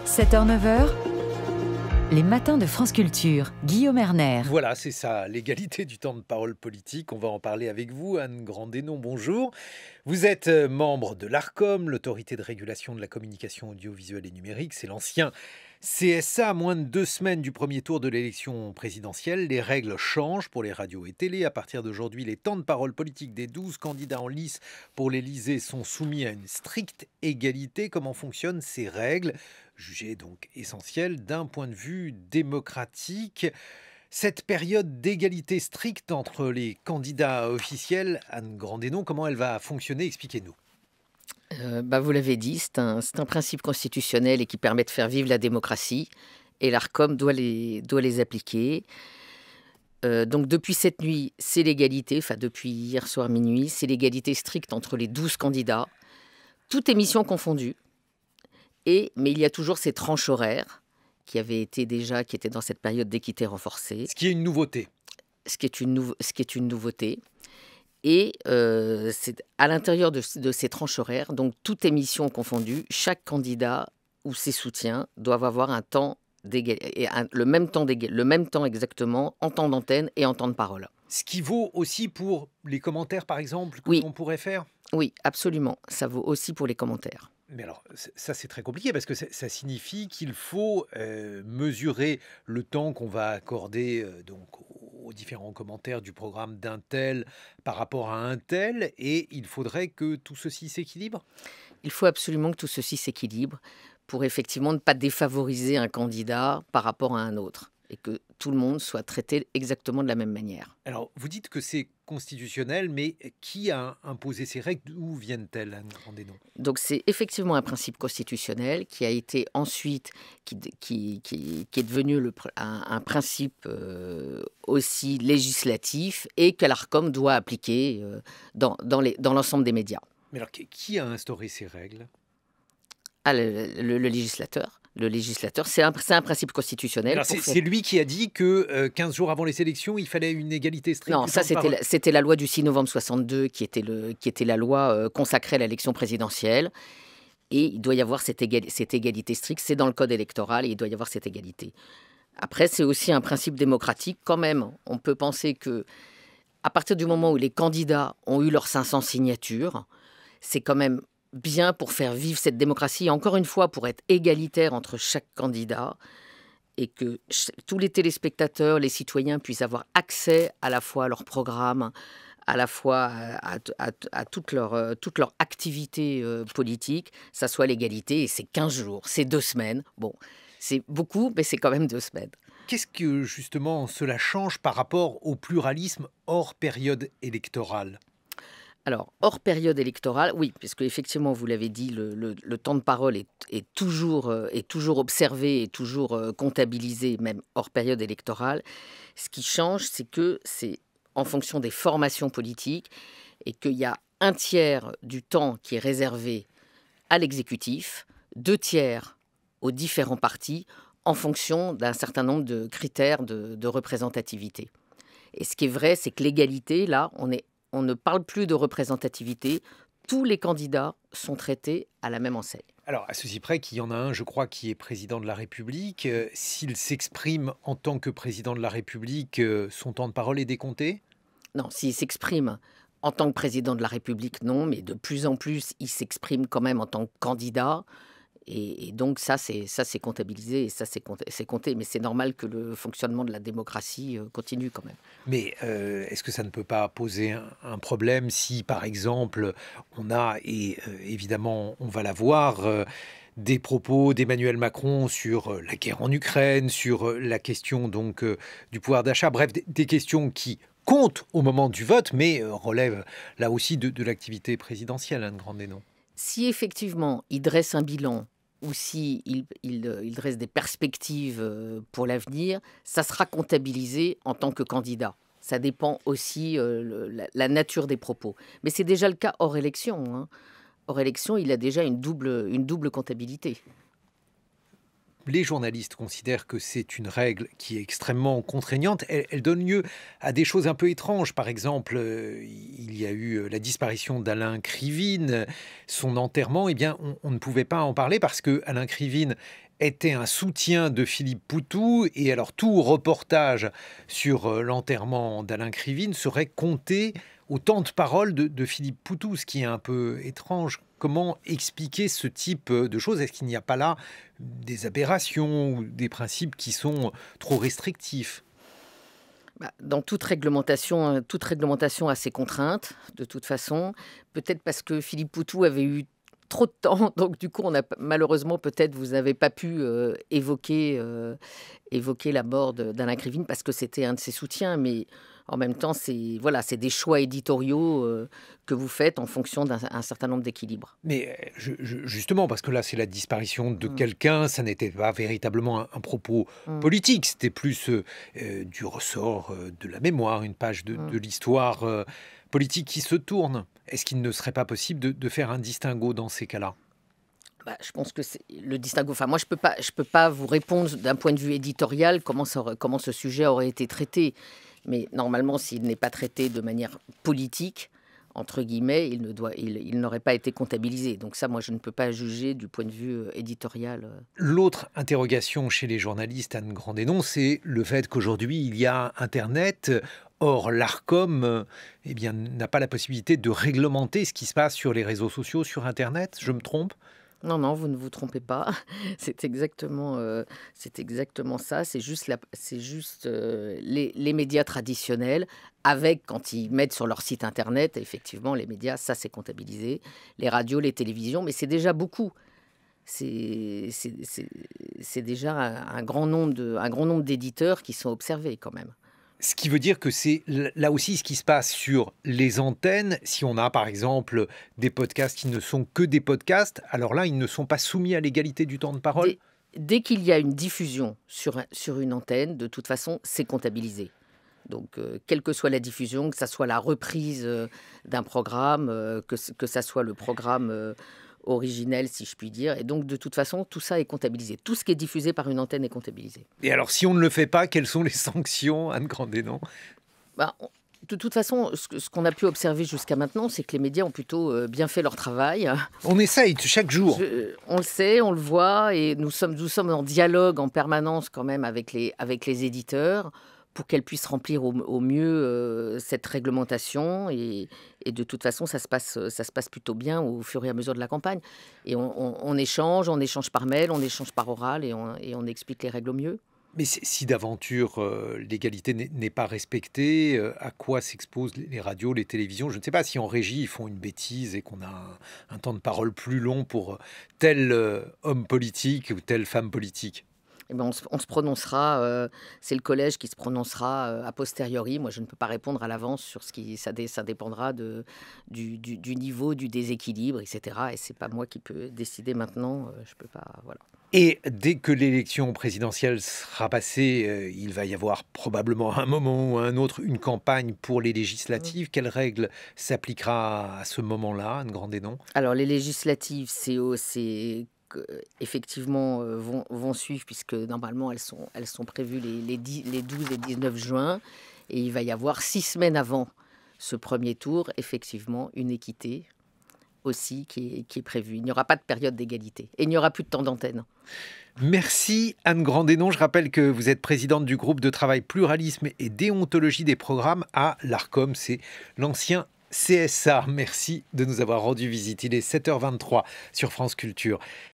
7h-9h, les matins de France Culture. Guillaume Erner. Voilà, c'est ça, l'égalité du temps de parole politique. On va en parler avec vous, Anne Grandénon, bonjour. Vous êtes membre de l'ARCOM, l'autorité de régulation de la communication audiovisuelle et numérique. C'est l'ancien CSA. À moins de 2 semaines du premier tour de l'élection présidentielle, les règles changent pour les radios et télé. À partir d'aujourd'hui, les temps de parole politique des 12 candidats en lice pour l'Élysée sont soumis à une stricte égalité. Comment fonctionnent ces règles, jugées donc essentielles d'un point de vue démocratique? Cette période d'égalité stricte entre les candidats officiels, Anne Grandénon, comment elle va fonctionner? Expliquez-nous. Vous l'avez dit, c'est un principe constitutionnel et qui permet de faire vivre la démocratie. Et l'ARCOM doit les appliquer. Donc depuis cette nuit, c'est l'égalité, enfin depuis hier soir minuit, c'est l'égalité stricte entre les 12 candidats, toute émission confondue. Mais il y a toujours ces tranches horaires qui étaient dans cette période d'équité renforcée. Ce qui est une nouveauté. Ce qui est une nouveauté. Et c'est à l'intérieur de ces tranches horaires, donc toute émission confondue, chaque candidat ou ses soutiens doivent avoir un temps le même temps exactement en temps d'antenne et en temps de parole. Ce qui vaut aussi pour les commentaires, par exemple, que l'on pourrait faire? Oui, absolument. Ça vaut aussi pour les commentaires. Mais alors, ça c'est très compliqué parce que ça signifie qu'il faut mesurer le temps qu'on va accorder donc aux différents commentaires du programme d'un tel par rapport à un tel, et il faudrait que tout ceci s'équilibre? Il faut absolument que tout ceci s'équilibre pour effectivement ne pas défavoriser un candidat par rapport à un autre et que tout le monde soit traité exactement de la même manière. Alors, vous dites que c'est constitutionnel, mais qui a imposé ces règles? D'où viennent-elles, Anne Grandénon? Donc c'est effectivement un principe constitutionnel qui a été ensuite, qui est devenu un principe aussi législatif et que l'ARCOM doit appliquer dans l'ensemble des médias. Mais alors, qui a instauré ces règles? Le législateur. Le législateur, c'est un principe constitutionnel. C'est lui qui a dit que 15 jours avant les élections, il fallait une égalité stricte. Non, ça c'était la loi du 6 novembre 62 qui était la loi consacrée à l'élection présidentielle. Et il doit y avoir cette égalité stricte. C'est dans le code électoral et il doit y avoir cette égalité. Après, c'est aussi un principe démocratique quand même. On peut penser que à partir du moment où les candidats ont eu leurs 500 signatures, c'est quand même bien pour faire vivre cette démocratie, et encore une fois pour être égalitaire entre chaque candidat et que tous les téléspectateurs, les citoyens puissent avoir accès à la fois à leur programme, à la fois à toute leur activité politique, ça soit l'égalité. Et c'est 15 jours, c'est 2 semaines. Bon, c'est beaucoup, mais c'est quand même 2 semaines. Qu'est-ce que justement cela change par rapport au pluralisme hors période électorale? Alors, hors période électorale, oui, puisque effectivement, vous l'avez dit, le temps de parole est toujours observé et toujours comptabilisé, même hors période électorale. Ce qui change, c'est que c'est en fonction des formations politiques et qu'il y a 1/3 du temps qui est réservé à l'exécutif, 2/3 aux différents partis, en fonction d'un certain nombre de critères de représentativité. Et ce qui est vrai, c'est que l'égalité, là, on ne parle plus de représentativité. Tous les candidats sont traités à la même enseigne. Alors, à ceci près qu'il y en a un, je crois, qui est président de la République. S'il s'exprime en tant que président de la République, son temps de parole est décompté? Non, s'il s'exprime en tant que président de la République, non, mais de plus en plus, il s'exprime quand même en tant que candidat. Et donc ça c'est comptabilisé et ça c'est compté. Mais c'est normal que le fonctionnement de la démocratie continue quand même. Mais est-ce que ça ne peut pas poser un problème si, par exemple, on a, et évidemment on va l'avoir, des propos d'Emmanuel Macron sur la guerre en Ukraine, sur la question donc du pouvoir d'achat, bref, des questions qui comptent au moment du vote, mais relèvent là aussi de l'activité présidentielle, Anne Grandénon? Si effectivement il dresse un bilan ou si il dresse des perspectives pour l'avenir, ça sera comptabilisé en tant que candidat. Ça dépend aussi la nature des propos. Mais c'est déjà le cas hors élection, hein. Hors élection, il a déjà une double comptabilité. Les journalistes considèrent que c'est une règle qui est extrêmement contraignante. Elle donne lieu à des choses un peu étranges. Par exemple, il y a eu la disparition d'Alain Krivine, son enterrement. Eh bien, on ne pouvait pas en parler parce que Alain Krivine était un soutien de Philippe Poutou, et alors tout reportage sur l'enterrement d'Alain Krivine serait compté au temps de parole de Philippe Poutou, ce qui est un peu étrange. Comment expliquer ce type de choses? Est-ce qu'il n'y a pas là des aberrations ou des principes qui sont trop restrictifs? Dans toute réglementation a ses contraintes, de toute façon. Peut-être parce que Philippe Poutou avait eu trop de temps, donc du coup, malheureusement, peut-être vous n'avez pas pu évoquer la mort d'Alain Krivine parce que c'était un de ses soutiens, mais en même temps, c'est des choix éditoriaux que vous faites en fonction d'un certain nombre d'équilibres. Mais justement, parce que là, c'est la disparition de quelqu'un, ça n'était pas véritablement un propos politique, c'était plus du ressort de la mémoire, une page de l'histoire politique qui se tourne. Est-ce qu'il ne serait pas possible de faire un distinguo dans ces cas-là? Je pense que c'est le distinguo. Enfin, moi, je peux pas vous répondre d'un point de vue éditorial comment ce sujet aurait été traité. Mais normalement, s'il n'est pas traité de manière politique, entre guillemets, il n'aurait pas été comptabilisé. Donc ça, moi, je ne peux pas juger du point de vue éditorial. L'autre interrogation chez les journalistes, Anne Grandénon, c'est le fait qu'aujourd'hui, il y a Internet. Or, l'Arcom n'a pas la possibilité de réglementer ce qui se passe sur les réseaux sociaux, sur Internet. Je me trompe? Non, vous ne vous trompez pas. C'est exactement ça. C'est juste, les médias traditionnels, avec, quand ils mettent sur leur site Internet, effectivement, les médias, ça c'est comptabilisé. Les radios, les télévisions, mais c'est déjà beaucoup. C'est déjà un grand nombre d'éditeurs qui sont observés quand même. Ce qui veut dire que c'est là aussi ce qui se passe sur les antennes. Si on a par exemple des podcasts qui ne sont que des podcasts, alors là, ils ne sont pas soumis à l'égalité du temps de parole. Dès qu'il y a une diffusion sur une antenne, de toute façon, c'est comptabilisé. Donc, quelle que soit la diffusion, que ça soit la reprise d'un programme, que ça soit le programme originel, si je puis dire. Et donc, de toute façon, tout ça est comptabilisé. Tout ce qui est diffusé par une antenne est comptabilisé. Et alors, si on ne le fait pas, quelles sont les sanctions, Anne Grandénon? De toute façon, ce qu'on a pu observer jusqu'à maintenant, c'est que les médias ont plutôt bien fait leur travail. On essaye chaque jour. On le sait, on le voit, et nous sommes en dialogue en permanence quand même avec les éditeurs pour qu'elles puissent remplir au mieux cette réglementation. Et de toute façon, ça se passe plutôt bien au fur et à mesure de la campagne. Et on échange par mail, on échange par oral, et on explique les règles au mieux. Mais si d'aventure l'égalité n'est pas respectée, à quoi s'exposent les radios, les télévisions? Je ne sais pas si en régie ils font une bêtise et qu'on a un temps de parole plus long pour tel homme politique ou telle femme politique. On se prononcera, c'est le collège qui se prononcera a posteriori. Moi, je ne peux pas répondre à l'avance sur ça dépendra du niveau, du déséquilibre, etc. Et c'est pas moi qui peux décider maintenant. Je peux pas, voilà. Et dès que l'élection présidentielle sera passée, il va y avoir probablement à un moment ou à un autre une campagne pour les législatives. Quelle règle s'appliquera à ce moment-là, Anne Grandénon? Alors, les législatives, effectivement vont suivre, puisque normalement elles sont prévues les 12 et 19 juin, et il va y avoir 6 semaines avant ce premier tour, effectivement, une équité aussi qui est prévue. Il n'y aura pas de période d'égalité et il n'y aura plus de temps d'antenne. Merci Anne Grandénon. Je rappelle que vous êtes présidente du groupe de travail pluralisme et déontologie des programmes à l'Arcom, c'est l'ancien CSA. Merci de nous avoir rendu visite. Il est 7h23 sur France Culture.